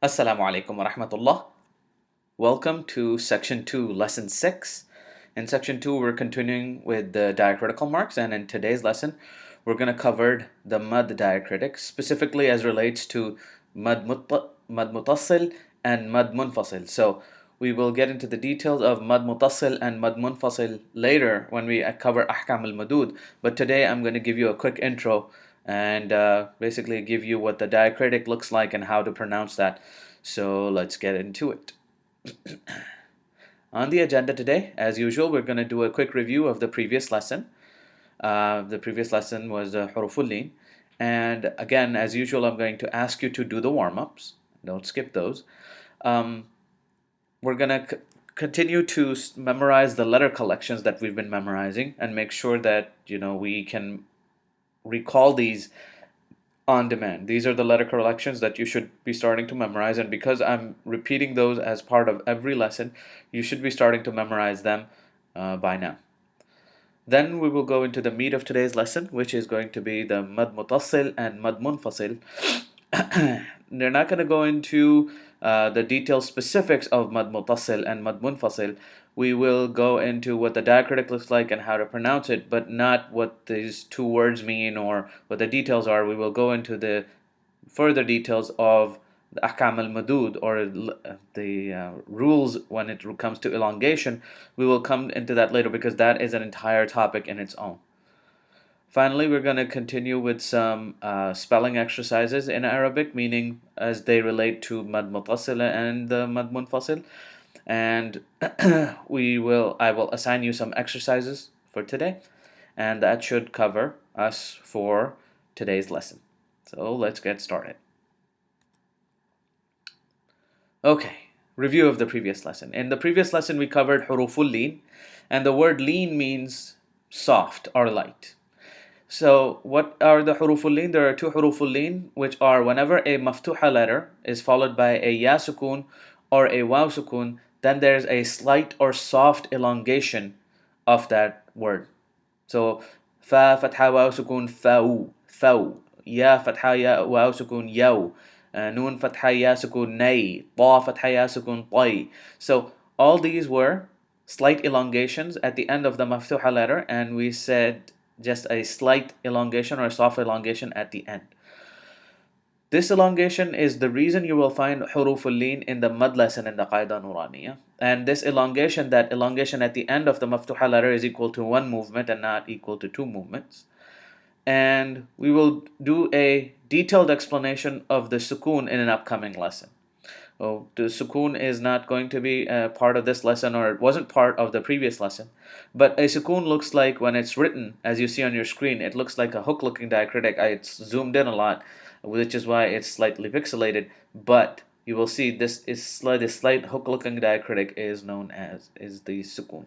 Assalamu alaikum wa rahmatullah. Welcome to Section 2, Lesson 6. In Section 2, we're continuing with the diacritical marks, and in today's lesson, we're going to cover the mad diacritic, specifically as relates to mad mutassil and mad munfasil. So, we will get into the details of mad mutassil and mad munfasil later when we cover ahkam al-madud, but today I'm going to give you a quick intro and basically give you what the diacritic looks like and how to pronounce that. So let's get into it. On the agenda today, as usual, we're going to do a quick review of the previous lesson. The previous lesson was huruful lin, and again, as usual, I'm going to ask you to do the warm-ups. Don't skip those. We're going to continue to memorize the letter collections that we've been memorizing and make sure that we can recall these on demand. These are the letter collections that you should be starting to memorize, and because I'm repeating those as part of every lesson, you should be starting to memorize them by now. Then we will go into the meat of today's lesson, which is going to be the mad mutassil and mad munfasil. They're not going to go into the detailed specifics of mad mutassil and mad munfasil. We will go into what the diacritic looks like and how to pronounce it, but not what these two words mean or what the details are. We will go into the further details of the ahkam al-madud, or the rules when it comes to elongation. We will come into that later because that is an entire topic in its own. Finally, we're going to continue with some spelling exercises in Arabic, meaning as they relate to mad mutassil and the mad munfasil. And I will assign you some exercises for today, and that should cover us for today's lesson. So let's get started. Okay, review of the previous lesson. In the previous lesson, we covered huruful lin, and the word lin means soft or light. So what are the huruful lin? There are two huruful lin, which are whenever a maftuha letter is followed by a ya sukun or a waaw sukun, then there's a slight or soft elongation of that word. So fa fatha waaw sukun fa'u, fa'u. Ya fatha ya waaw sukun yaw. Noon fatha ya sukun nay. Ta fatha ya sukun tay. So all these were slight elongations at the end of the maftuha letter, and we said just a slight elongation or a soft elongation at the end. This elongation is the reason you will find huruful lin in the mad lesson in the Qaida Nuraniya. And this elongation, that elongation at the end of the maftuha letter, is equal to one movement and not equal to two movements. And we will do a detailed explanation of the sukoon in an upcoming lesson. Oh, the sukoon is not going to be a part of this lesson, or it wasn't part of the previous lesson. But a sukoon looks like, when it's written, as you see on your screen, it looks like a hook-looking diacritic. It's zoomed in a lot, which is why it's slightly pixelated. But you will see this slight hook-looking diacritic is known as the sukoon.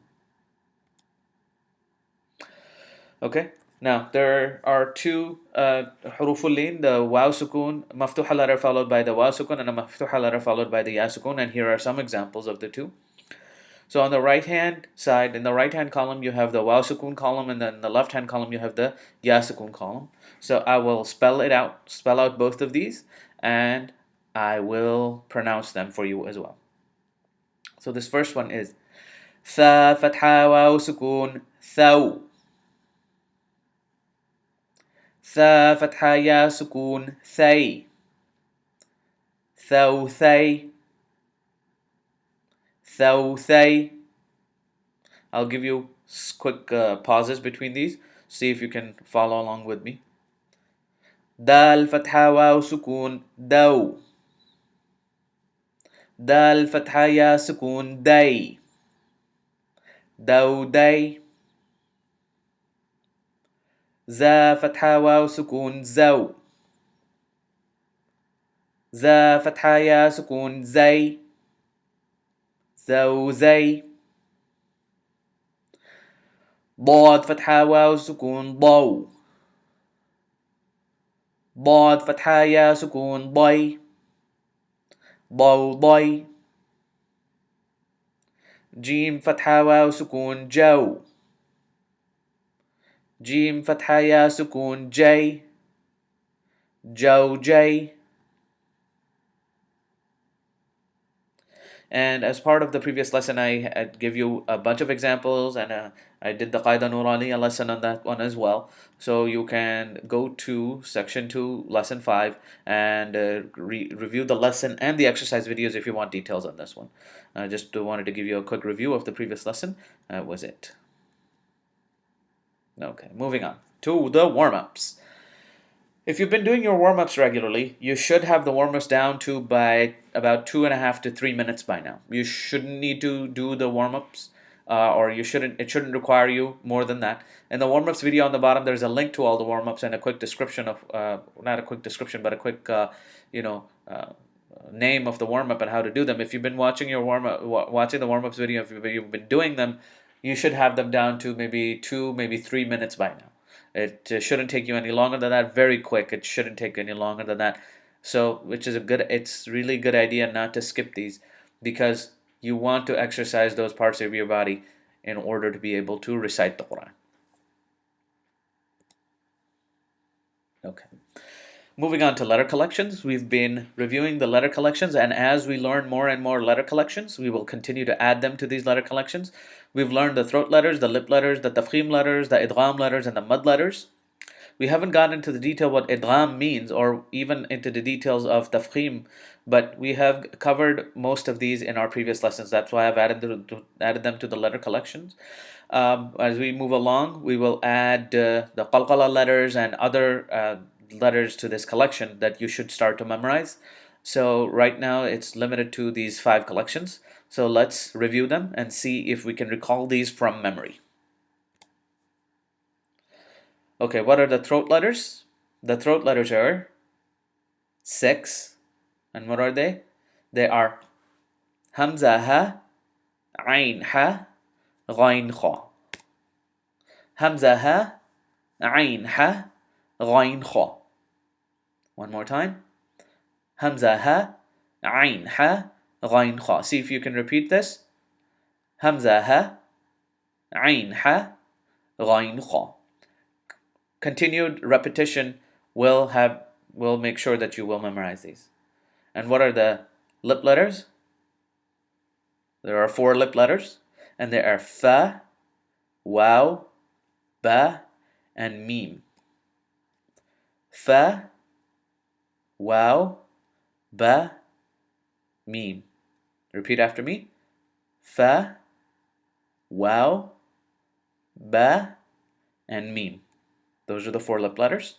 Okay. Now, there are two huruful lin, the waaw sukun, maftuha letter followed by the waaw sukun, and a maftuha letter followed by the ya sukun, and here are some examples of the two. So on the right-hand side, in the right-hand column, you have the waaw sukun column, and then in the left-hand column, you have the ya sukun column. So I will spell out both of these, and I will pronounce them for you as well. So this first one is tha fatha waaw sukun, thaw. ثا فتحة يا سكون ثي ثو ثي ثو ثي. I'll give you quick pauses between these. See if you can follow along with me. دال فتحة واو سكون دو. دال فتحة يا سكون دي. دو دي. زا فتحة واو سكون زو. زا فتحة يا سكون زي. زو زي. ضاد فتحة واو سكون ضو. ضاد فتحة يا سكون ضي. ضو ضي. جيم فتحة واو سكون جو. جيم فتحة يا سكون جي. جو جي. And as part of the previous lesson, I give you a bunch of examples, and I did the Qaida Nuraniya lesson on that one as well. So you can go to section 2, lesson 5, and review the lesson and the exercise videos if you want details on this one. I just wanted to give you a quick review of the previous lesson. That was it. Okay, moving on to the warm-ups. If you've been doing your warm-ups regularly, you should have the warm-ups down to by about 2.5 to 3 minutes by now. You shouldn't need to do the warm-ups, or it shouldn't require you more than that. In the warm-ups video on the bottom, there's a link to all the warm-ups and a quick description of, not a quick description, but a quick, name of the warm-up and how to do them. If you've been watching your watching the warm-ups video, if you've been doing them, you should have them down to maybe 2, maybe 3 minutes by now. It shouldn't take you any longer than that. Very quick. It shouldn't take any longer than that. So, it's really good idea not to skip these, because you want to exercise those parts of your body in order to be able to recite the Quran. Okay. Moving on to letter collections, we've been reviewing the letter collections, and as we learn more and more letter collections, we will continue to add them to these letter collections. We've learned the throat letters, the lip letters, the tafkhim letters, the idgham letters, and the mud letters. We haven't gotten into the detail what idgham means, or even into the details of tafkhim, but we have covered most of these in our previous lessons. That's why I've added them to the letter collections. As we move along, we will add the qalqala letters and other letters to this collection that you should start to memorize. So right now it's limited to these 5 collections. So let's review them and see if we can recall these from memory. Okay, what are the throat letters? The throat letters are 6. And what are they? They are hamza ha, ain ha, ghain kha. Hamza ha, ain ha, ghain kha. One more time. Hamza ha, ain ha, ghain kha. See if you can repeat this. Hamza ha, ain ha, ghain kha. Continued repetition will make sure that you will memorize these. And what are the lip letters? There are 4 lip letters, and they are fa, waaw, ba, and mim. Fa, waaw, ba, mim. Repeat after me. Fa, waaw, ba, and mim. Those are the 4 lip letters.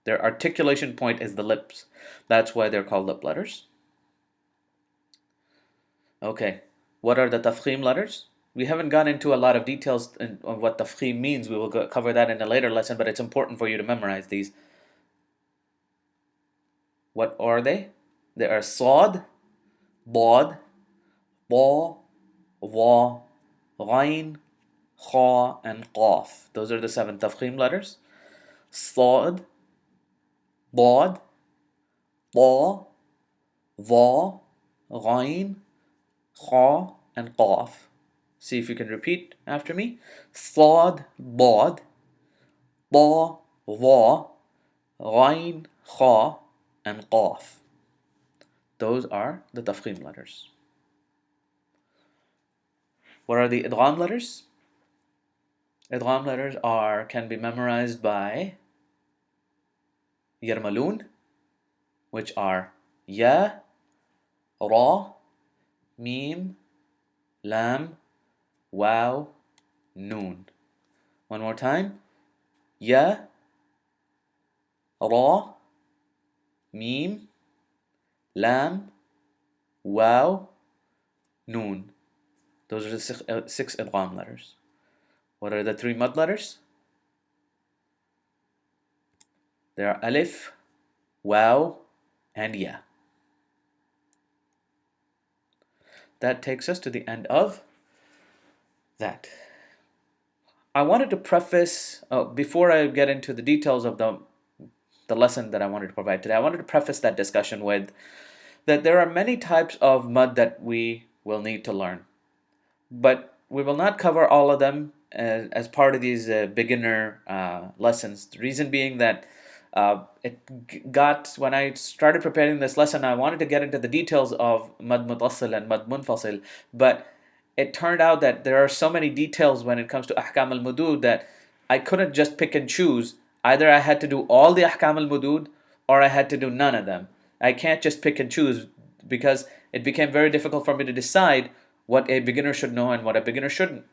Their articulation point is the lips. That's why they're called lip letters. Okay, what are the tafkhim letters? We haven't gone into a lot of details on what tafkhim means. We will cover that in a later lesson, but it's important for you to memorize these. What are they? They are sad, dad, ba, va, ghain, kha, and qaf. Those are the 7 tafkhim letters. Sad, dad, ba, va, ghain, kha, and qaf. See if you can repeat after me. Sad, dad, ba, va, ghain, kha, and qaf. Those are the tafkhim letters. What are the idgham letters? Idgham letters can be memorized by yarmaloon, which are ya, ra, mim, lam, waaw, noon. One more time. Ya, ra, mim, lam, waaw, noon. Those are the 6 idgham letters. What are the 3 mud letters? They are alif, waaw, and ya. That takes us to the end of that. I wanted to preface, before I get into the details of the lesson that I wanted to provide today, I wanted to preface that discussion with that there are many types of mud that we will need to learn. But we will not cover all of them as part of these beginner lessons. The reason being that When I started preparing this lesson, I wanted to get into the details of mad mutassil and mad munfasil, but it turned out that there are so many details when it comes to ahkam al-mudud that I couldn't just pick and choose. Either I had to do all the ahkam al-mudud or I had to do none of them. I can't just pick and choose because it became very difficult for me to decide what a beginner should know and what a beginner shouldn't.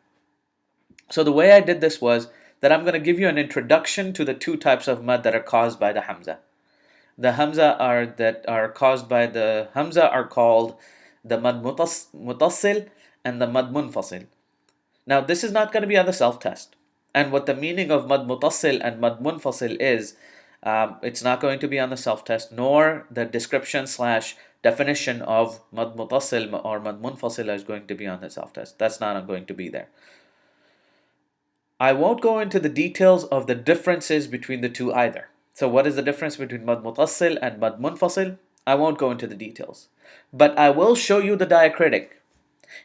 So the way I did this was that I'm going to give you an introduction to the two types of mad that are caused by the hamza. The hamza that are caused by the hamza are called the mad mutassil and the mad munfasil. Now this is not going to be on the self-test. And what the meaning of mad mutassil and mad munfasil is, it's not going to be on the self-test, nor the description / definition of mad mutassil or mad munfasil is going to be on the self-test. That's not going to be there. I won't go into the details of the differences between the two either. So what is the difference between mad mutassil and mad munfasil? I won't go into the details. But I will show you the diacritic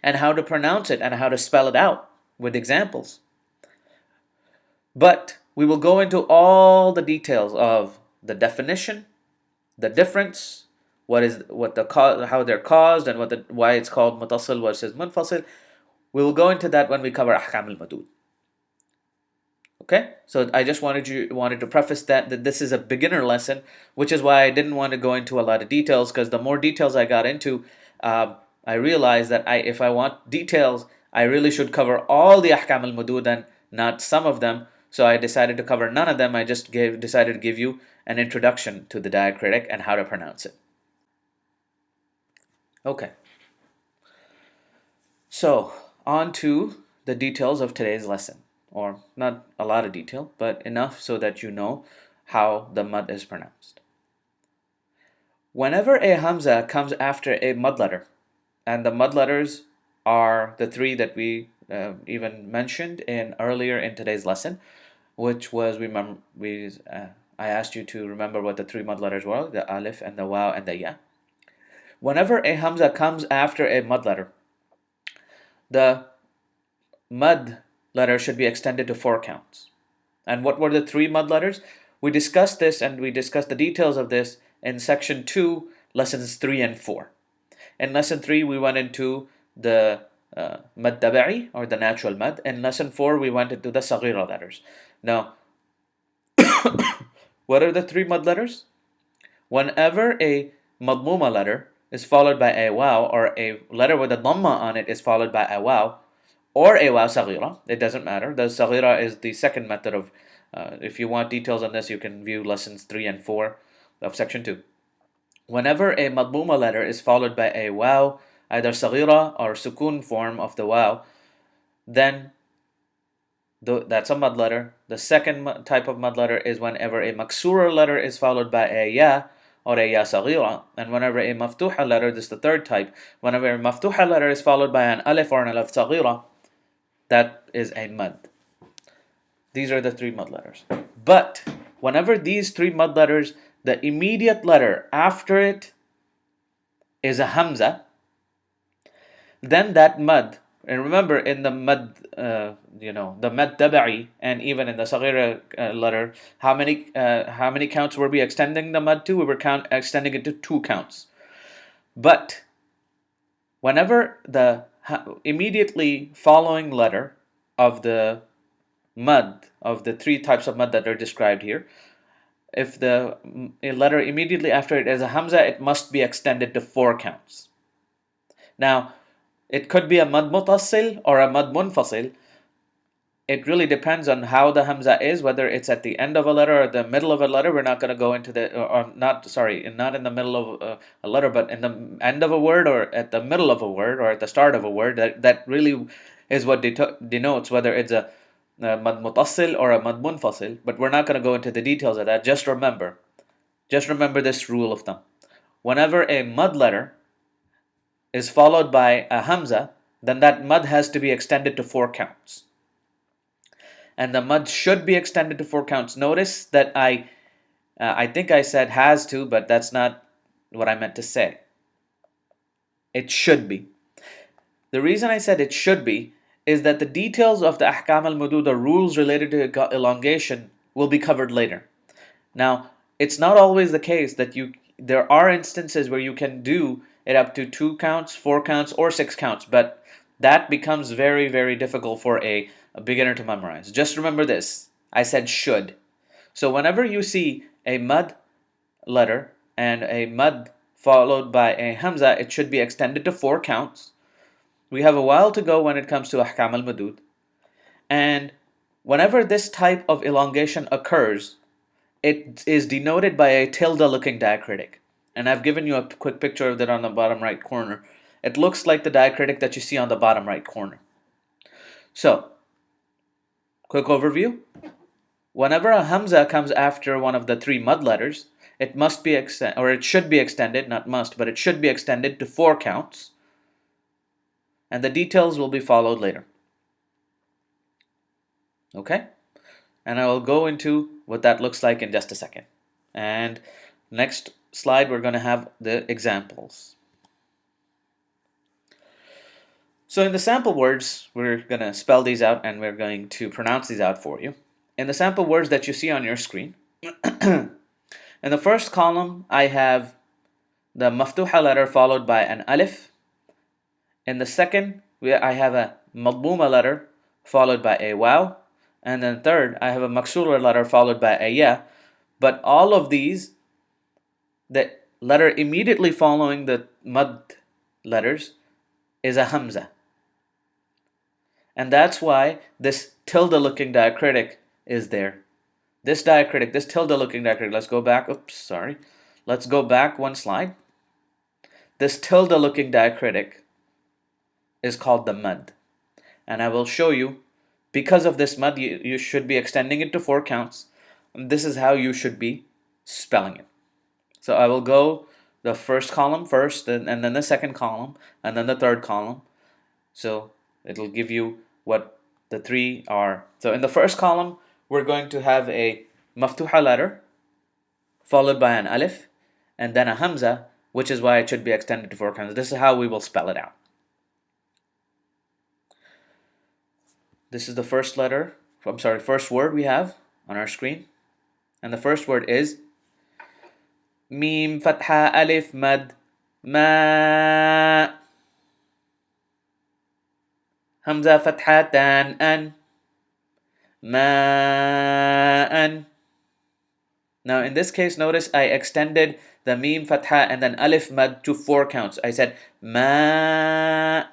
and how to pronounce it and how to spell it out with examples. But we will go into all the details of the definition, the difference, how they're caused, and why it's called mutassil versus munfasil. We will go into that when we cover ahkam al-madud. Okay, so I just wanted to preface that this is a beginner lesson, which is why I didn't want to go into a lot of details, because the more details I got into, I realized that if I want details, I really should cover all the ahkam al-mudud and not some of them. So I decided to cover none of them. I just decided to give you an introduction to the diacritic and how to pronounce it. Okay, so on to the details of today's lesson. Or not a lot of detail, but enough so that you know how the mad is pronounced. Whenever a hamza comes after a mad letter, and the mad letters are the three that we even mentioned earlier in today's lesson, which was I asked you to remember what the three mad letters were: the alif and the waaw and the ya. Whenever a hamza comes after a mad letter, the mad letter should be extended to 4 counts. And what were the 3 mad letters? We discussed this, and we discussed the details of this in section 2, lessons 3 and 4. In lesson 3, we went into the mad tabi'i, or the natural mad. In lesson 4, we went into the sagheera letters. Now, what are the 3 mad letters? Whenever a Madmooma letter is followed by a waaw, or a letter with a dhamma on it is followed by a waaw, or a waaw sagheera, it doesn't matter. The sagheera is the second method of, if you want details on this, you can view lessons 3 and 4 of section 2. Whenever a Madmooma letter is followed by a waaw, either sagheera or sukun form of the waaw, then that's a mad letter. The second type of mad letter is whenever a Maksoora letter is followed by a ya, or a ya sagheera. And whenever a maftuha letter, this is the third type, whenever a maftuha letter is followed by an alif or an alif sagheera, that is a mad. These are the 3 mad letters. But whenever these 3 mad letters, the immediate letter after it is a hamza, then that mad, and remember in the mad, the mad tabi'i, and even in the sagheera letter, how many counts were we extending the mad to? We were extending it to 2 counts. But whenever the immediately following letter of the mad, of the 3 types of mad that are described here, if the letter immediately after it is a hamza, it must be extended to 4 counts. Now, it could be a mad mutassil or a mad munfasil. It really depends on how the hamza is, whether it's at the end of a letter or the middle of a letter. We're not going to go into not in the middle of a letter, but in the end of a word, or at the middle of a word, or at the start of a word. That really is what denotes whether it's a mad mutassil or a mad munfasil. But we're not going to go into the details of that. Just remember this rule of thumb. Whenever a mad letter is followed by a hamza, then that mad has to be extended to 4 counts. And the mad should be extended to 4 counts. Notice that I think I said has to, but that's not what I meant to say. It should be. The reason I said it should be is that the details of the ahkam al-mudud, or rules related to elongation, will be covered later. Now, it's not always the case that there are instances where you can do it up to 2 counts, 4 counts, or 6 counts, but that becomes very, very difficult for a beginner to memorize. Just remember this. I said should. So whenever you see a mud letter and a mud followed by a hamza, it should be extended to 4 counts. We have a while to go when it comes to ahkam al-madud. And whenever this type of elongation occurs, it is denoted by a tilda looking diacritic. And I've given you a quick picture of that on the bottom right corner. It looks like the diacritic that you see on the bottom right corner. So, quick overview. Whenever a hamza comes after one of the 3 mud letters, it must be it should be extended, not must, but it should be extended to 4 counts. And the details will be followed later. Okay? And I will go into what that looks like in just a second. And next slide, we're going to have the examples. So in the sample words, we're going to spell these out and we're going to pronounce these out for you. In the sample words that you see on your screen, in the first column, I have the maftuha letter followed by an alif. In the second, I have a Madmooma letter followed by a waaw. And then third, I have a Maksoora letter followed by a ya. But all of these, the letter immediately following the mud letters is a hamza. And that's why this tilde looking diacritic is there. This diacritic, this tilde looking diacritic, let's go back, let's go back one slide. This tilde looking diacritic is called the mud. And I will show you, because of this mud, you should be extending it to 4 counts. And this is how you should be spelling it. So I will go the first column first, and then the second column, and then the third column. So it'll give you what the 3 are. So in the first column, we're going to have a maftuha letter, followed by an alif, and then a hamza, which is why it should be extended to 4 counts. This is how we will spell it out. This is the first word we have on our screen. And the first word is Mim Fatha Alif Mad Ma. Hamza Fatha Tan An Ma'an. Now in this case, notice I extended the Mim Fatha and then Alif Mad to 4 counts. I said Ma.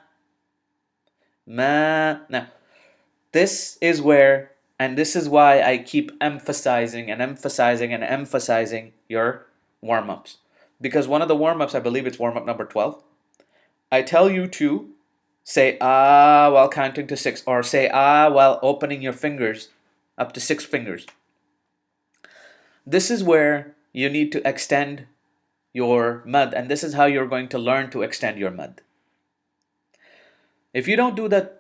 Now this is where, and this is why I keep emphasizing your warm-ups. Because one of the warm-ups, I believe it's warm-up number 12, I tell you to say ah while counting to 6, or say ah while opening your fingers up to 6 fingers. This is where you need to extend your mud, and this is how you're going to learn to extend your mud. If you don't do that,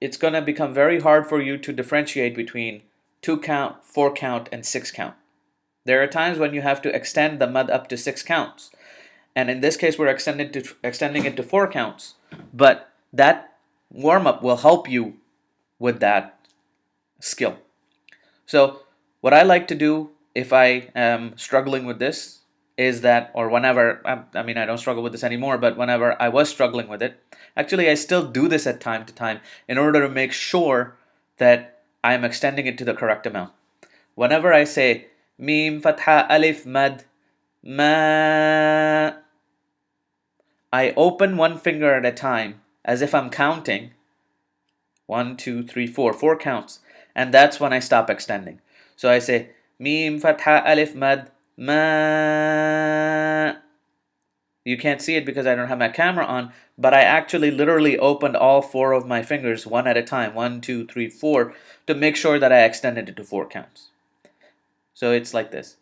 it's going to become very hard for you to differentiate between 2 count, 4 count, and 6 count. There are times when you have to extend the mud up to 6 counts. And in this case, we're extending it to 4 counts. But that warm-up will help you with that skill. So what I like to do if I am struggling with this is that, or whenever, I don't struggle with this anymore, but whenever I was struggling with it, actually I still do this at time to time in order to make sure that I'm extending it to the correct amount. Whenever I say Mim Fatha Alif Mad Ma, I open one finger at a time as if I'm counting 1, 2, 3, 4 counts, and that's when I stop extending. So I say Mim Fatha Alif Mad Ma. You can't see it because I don't have my camera on, but I actually literally opened all 4 of my fingers one at a time, 1, 2, 3, 4, to make sure that I extended it to 4 counts. So it's like this.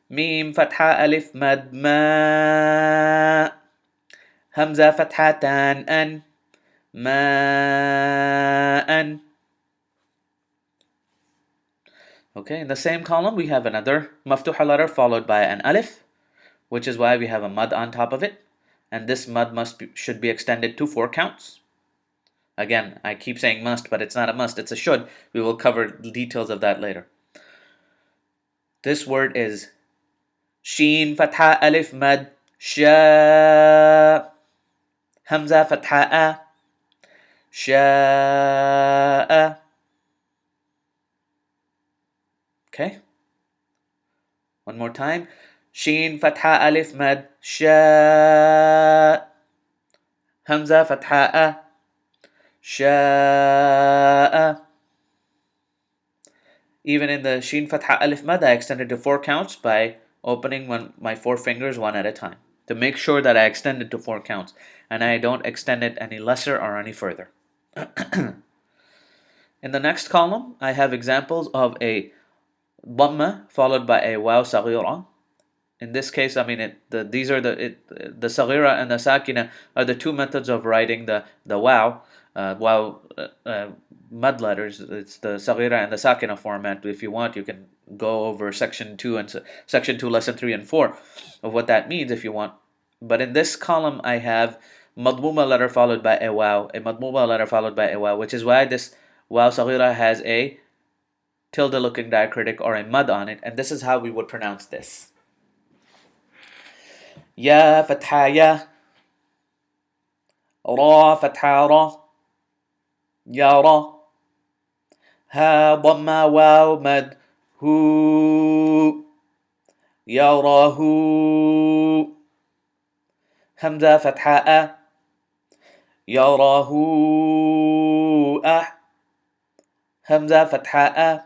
Mim Fatha Alif Mad Ma. Hamza Fatha Tan An Ma'an. Okay, in the same column, we have another maftuha letter followed by an alif, which is why we have a mud on top of it. And this mud should be extended to 4 counts. Again, I keep saying must, but it's not a must, it's a should. We will cover the details of that later. This word is Sheen fatha alif mad. Sha. Hamza fatha a. Sha'a. Okay. One more time. Sheen fatha alif mad. Sha. Hamza fatha a. Sha'a. Even in the Sheen Fatha Alif Mad, I extended to 4 counts by opening my 4 fingers one at a time to make sure that I extend it to 4 counts and I don't extend it any lesser or any further. In the next column, I have examples of a Dhamma followed by a waaw sagheera. In this case, I mean, the sagheera and the sakina are the two methods of writing the waaw. Waaw mud letters. It's the sagheera and the sakina format. If you want, you can go over section 2 and section 2, lesson 3 and 4 of what that means if you want. But in this column, I have Madmooma letter followed by a waaw, a Madmooma letter followed by a waaw, which is why this waaw sagheera has a tilde looking diacritic or a mud on it, and this is how we would pronounce this. Ya fatha ya, ra fatha ra, ya ra, ha dhamma waaw mad, hu, yarahu, hamza fatha a, yarahu ah, hamza fatha a,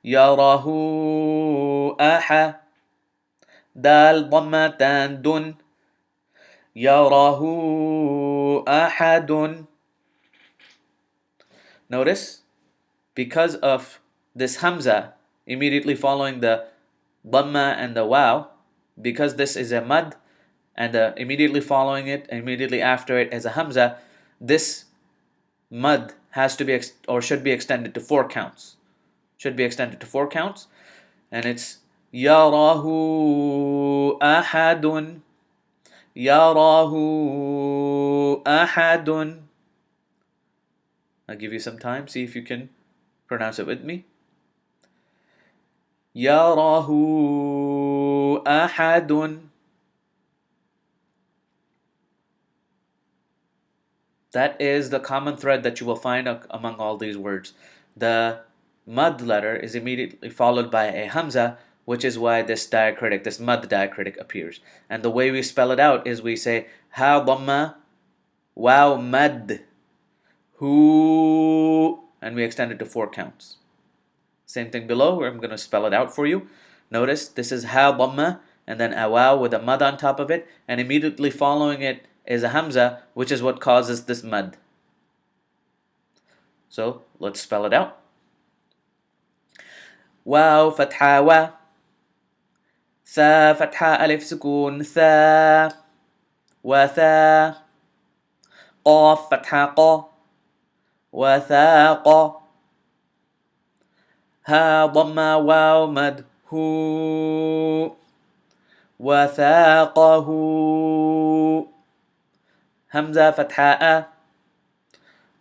yarahu aha, dal dhamma tan dun, yarahu ahadun. Notice, because of this hamza immediately following the dhamma and the waaw, because this is a mad and immediately following it, immediately after it is a hamza, this mad has to be or should be extended to 4 counts. Should be extended to 4 counts, and it's yarahu ahadun, yarahu ahadun. I'll give you some time, see if you can pronounce it with me. Yarahu ahadun. That is the common thread that you will find among all these words. The mud letter is immediately followed by a hamza, which is why this diacritic, this mud diacritic appears. And the way we spell it out is we say ha dhamma waaw mad hu, and we extend it to 4 counts. Same thing below, where I'm going to spell it out for you. Notice this is ha dhamma and then a waaw with a mud on top of it, and immediately following it is a hamza, which is what causes this mud. So let's spell it out. Waaw fatha wa, tha fatha alif sukun tha, wa tha, qaf fatha qa, wa tha qa, ha dhamma waaw mad hu, wa thaqahu, hamza fatha a,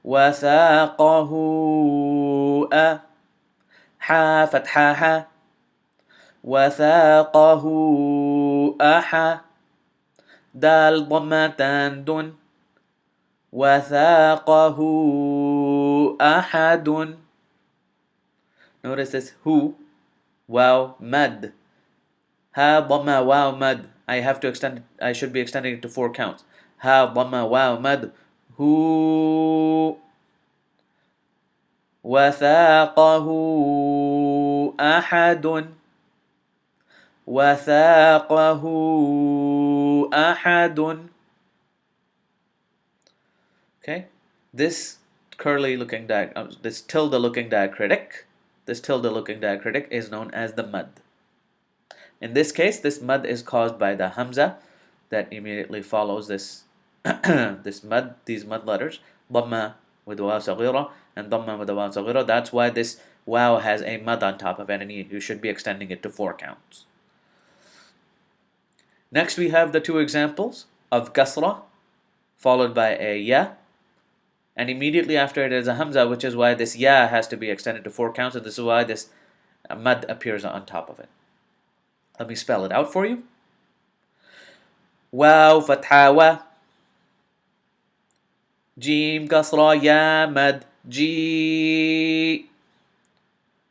wa thaqahu a, ha fatha ha, wa thaqahu aha, dal dhammatan dun, wa thaqahu ahadun. Notice this hu, waaw mad, ha dhamma waaw mad. I should be extending it to 4 counts. Ha dhamma waaw mad hu, wathaqahu ahadun, wathaqahu ahadun. Okay, this this tilde looking diacritic is known as the mud. In this case, this mud is caused by the hamza that immediately follows this these mud letters, dhamma with waaw sagheera and dhamma with the waaw sagheera. That's why this waaw has a mud on top of it, and you should be extending it to 4 counts. Next, we have the 2 examples of kasra followed by a ya, and immediately after it is a hamza, which is why this ya has to be extended to 4 counts, and this is why this mud appears on top of it. Let me spell it out for you. واو فتحة و جيم كسرة يا مد جي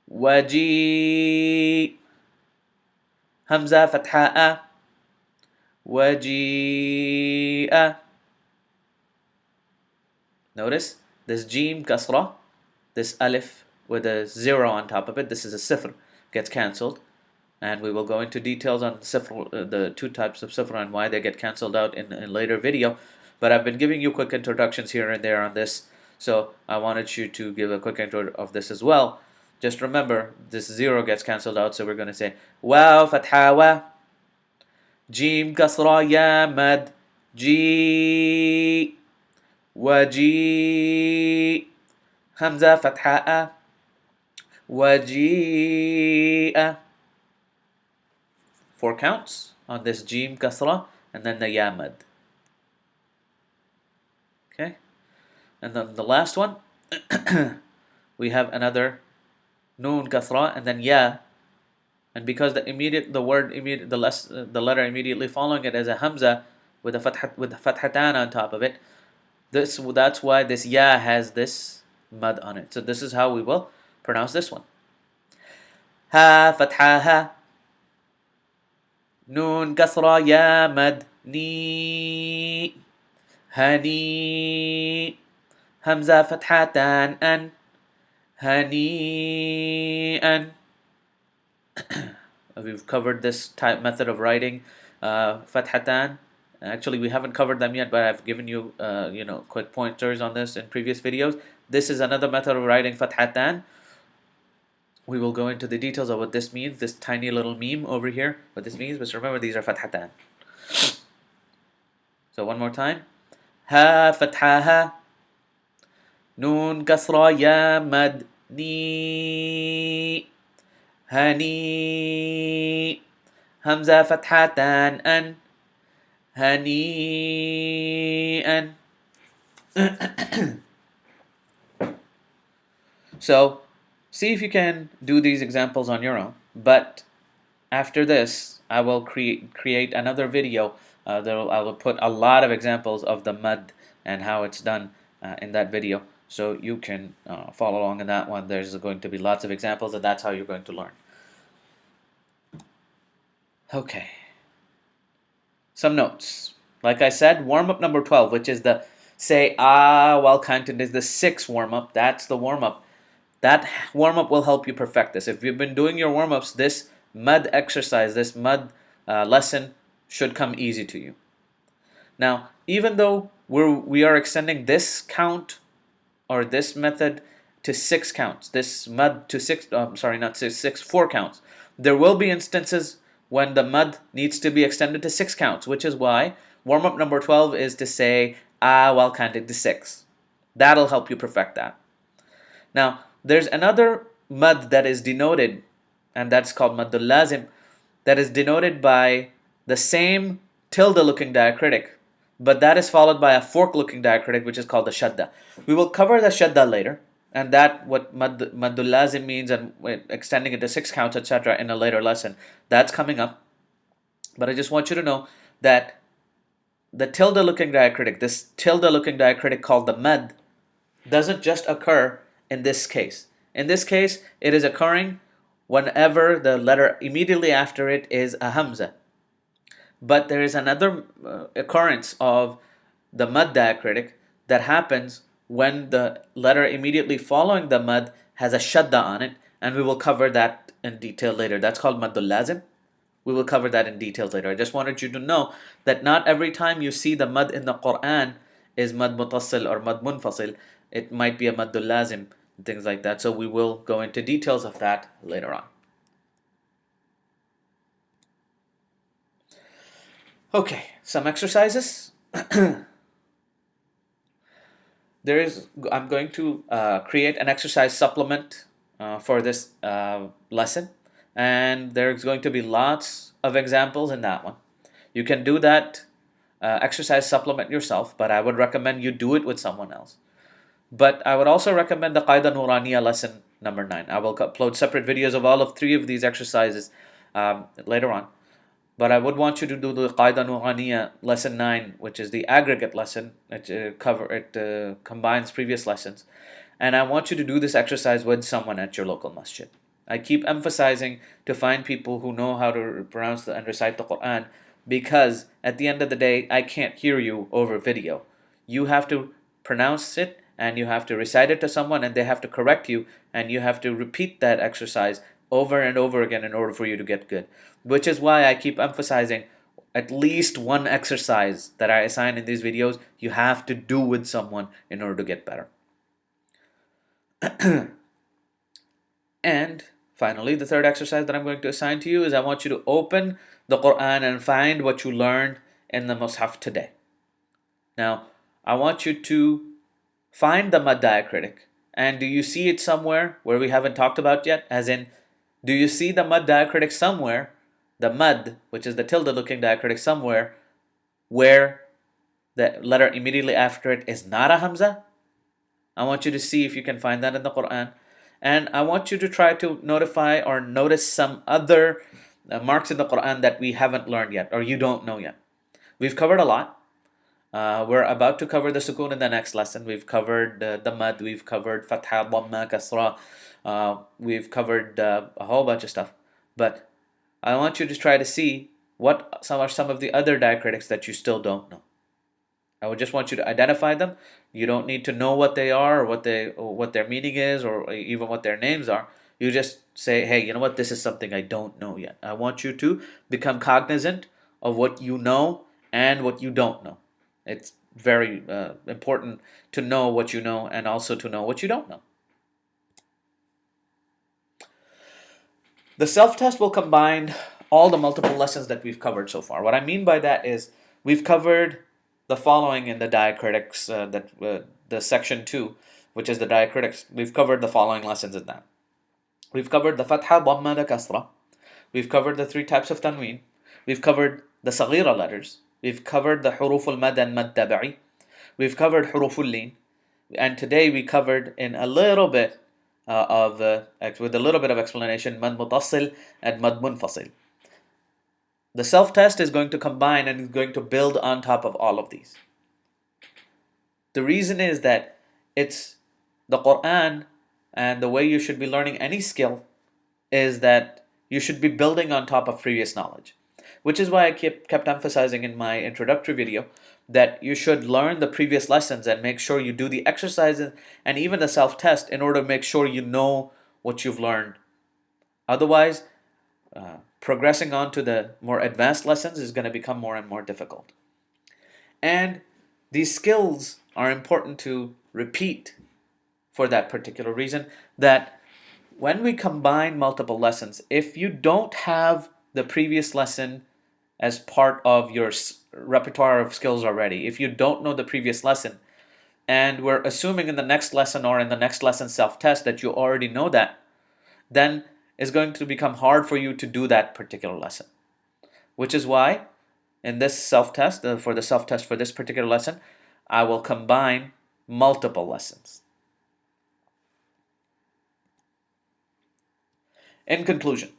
وجي همزة فتحة أ وجيء. Notice this jim kasra, this alif with a 0 on top of it, this is a sifr, gets cancelled. And we will go into details on sifr, the two types of sifr and why they get cancelled out in a later video. But I've been giving you quick introductions here and there on this, so I wanted you to give a quick intro of this as well. Just remember, this 0 gets cancelled out, so we're going to say waaw fatha wa, jim kasra ya mad ji, waji, hamza fatha a, waji'a. 4 counts on this jim kasra and then the ya mad. Okay, and then the last one we have another noon kasra and then ya, and because the letter immediately following it is a hamza with a fathatan on top of it, that's why this ya has this mad on it. So this is how we will pronounce this one. Ha fatha ha, noon kasra ya mad ni, hani, hamza fathatan an, hani'an. We've covered this type method of writing fathatan. Actually, we haven't covered them yet, but I've given you quick pointers on this in previous videos. This is another method of writing fathatan. We will go into the details of what this means, this tiny little meme over here, what this means, but remember these are fathatan. So one more time. Ha fathaha, noon kasra ya mad ni, hani, hamza fathatan an, hani'an. So see if you can do these examples on your own, but after this I will create another video. I will put a lot of examples of the mad and how it's done in that video, so you can follow along in that one. There's going to be lots of examples, and that's how you're going to learn. Okay, some notes. Like I said, warm-up number 12, which is the say ah while counting, is the 6th warm-up. That's the warm-up. That warm-up will help you perfect this. If you've been doing your warm-ups, this mud exercise, this mud lesson should come easy to you. Now, even though we are extending this count or this method to 6 counts, this mud to 6, not 6, 4 counts, there will be instances when the mud needs to be extended to 6 counts, which is why warm-up number 12 is to say ah while counting to 6. That'll help you perfect that. Now, there's another mud that is denoted, and that's called maddul lazim, that is denoted by the same tilda looking diacritic, but that is followed by a fork looking diacritic, which is called the shadda. We will cover the shadda later, and that what maddul lazim means and extending it to 6 counts, etc. in a later lesson. That's coming up. But I just want you to know that the tilda looking diacritic, this tilda looking diacritic called the mad, doesn't just occur in this case. In this case, it is occurring whenever the letter immediately after it is a hamza. But there is another occurrence of the mad diacritic that happens when the letter immediately following the mad has a shadda on it, and we will cover that in detail later. That's called maddul lazim. We will cover that in details later. I just wanted you to know that not every time you see the mad in the Quran is mad mutassil or mad munfasil. It might be a maddul lazim, things like that. So we will go into details of that later on. Okay, some exercises. I'm going to create an exercise supplement for this lesson, and there's going to be lots of examples in that one. You can do that exercise supplement yourself, but I would recommend you do it with someone else. But I would also recommend the Qaida Nuraniya lesson number 9. I will upload separate videos of all of 3 of these exercises later on. But I would want you to do the Qaida Nughaniya lesson 9, which is the aggregate lesson. It combines previous lessons. And I want you to do this exercise with someone at your local masjid. I keep emphasizing to find people who know how to pronounce and recite the Quran, because at the end of the day, I can't hear you over video. You have to pronounce it and you have to recite it to someone and they have to correct you, and you have to repeat that exercise over and over again in order for you to get good. Which is why I keep emphasizing at least one exercise that I assign in these videos, you have to do with someone in order to get better. And finally, the third exercise that I'm going to assign to you is I want you to open the Quran and find what you learned in the Mus'haf today. Now, I want you to find the mad diacritic. And do you see it somewhere where we haven't talked about yet? As in, do you see the mad diacritic somewhere, the mad, which is the tilde looking diacritic, somewhere where the letter immediately after it is not a hamza? I want you to see if you can find that in the Quran. And I want you to try to notify or notice some other marks in the Quran that we haven't learned yet or you don't know yet. We've covered a lot. We're about to cover the sukoon in the next lesson. We've covered the mad, we've covered fatha, dhamma, kasra, we've covered a whole bunch of stuff. But I want you to try to see what are some of the other diacritics that you still don't know. I would just want you to identify them. You don't need to know what they are or what their meaning is or even what their names are. You just say, hey, you know what? This is something I don't know yet. I want you to become cognizant of what you know and what you don't know. It's very important to know what you know and also to know what you don't know. The self-test will combine all the multiple lessons that we've covered so far. What I mean by that is we've covered the following in the diacritics, the section 2, which is the diacritics. We've covered the following lessons in that. We've covered the fatha, dhamma, the kasra. We've covered the 3 types of tanween. We've covered the sagheera letters. We've covered the huruf al-mad and mad tabi'i. We've covered huruf al-lin. And today we covered in a little bit with a little bit of explanation, mad mutassil and mad munfasil. The self-test is going to combine and is going to build on top of all of these. The reason is that it's the Quran, and the way you should be learning any skill is that you should be building on top of previous knowledge. Which is why I kept emphasizing in my introductory video that you should learn the previous lessons and make sure you do the exercises and even the self-test in order to make sure you know what you've learned. Otherwise, progressing on to the more advanced lessons is going to become more and more difficult. And these skills are important to repeat for that particular reason, that when we combine multiple lessons, if you don't have the previous lesson as part of your repertoire of skills already, if you don't know the previous lesson, and we're assuming in the next lesson or in the next lesson self-test that you already know that, then it's going to become hard for you to do that particular lesson. Which is why in this self-test, for the self-test for this particular lesson, I will combine multiple lessons. In conclusion,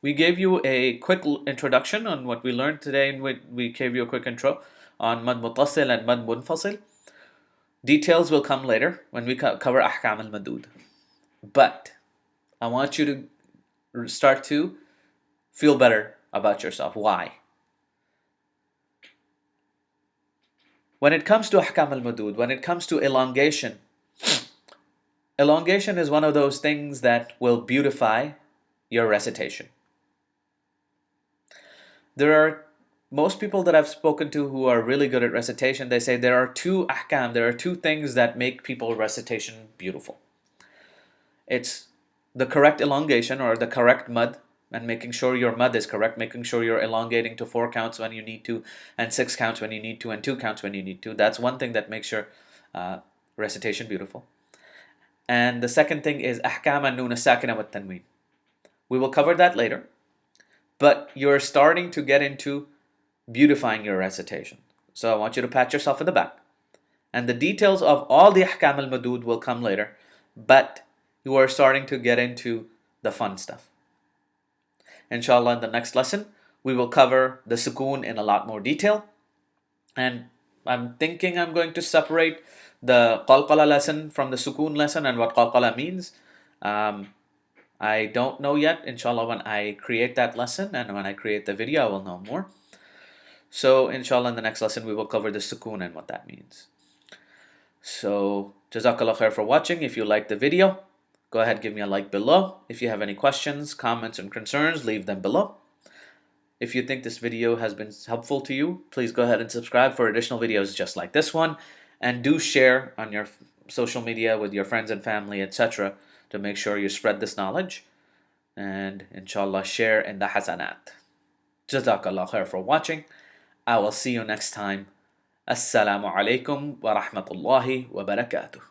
we gave you a quick introduction on what we learned today, and we gave you a quick intro on mad mutassil and mad munfasil. Details will come later when we cover ahkam al-madud. But I want you to start to feel better about yourself. Why? When it comes to ahkam al-madud, when it comes to elongation, elongation is one of those things that will beautify your recitation. There are most people that I've spoken to who are really good at recitation, they say there are 2 ahkam, there are 2 things that make people's recitation beautiful. It's the correct elongation or the correct mud, and making sure your mud is correct, making sure you're elongating to 4 counts when you need to, and 6 counts when you need to, and 2 counts when you need to. That's one thing that makes your recitation beautiful. And the second thing is ahkam an-nun as-sakina wa tanween. We will cover that later, but you're starting to get into beautifying your recitation. So I want you to pat yourself in the back. And the details of all the ahkam al-madud will come later, but you are starting to get into the fun stuff. Inshallah, in the next lesson, we will cover the sukoon in a lot more detail. And I'm thinking I'm going to separate the qalqala lesson from the sukoon lesson and what qalqala means. I don't know yet. Inshallah, when I create that lesson and when I create the video, I will know more. So, inshallah, in the next lesson, we will cover the sukoon and what that means. So, Jazakallah khair for watching. If you liked the video, go ahead, give me a like below. If you have any questions, comments, and concerns, leave them below. If you think this video has been helpful to you, please go ahead and subscribe for additional videos just like this one. And do share on your social media with your friends and family, etc., to make sure you spread this knowledge. And inshallah, share in the hasanat. Jazakallah khair for watching. I will see you next time. Assalamu alaikum wa rahmatullahi wa barakatuh.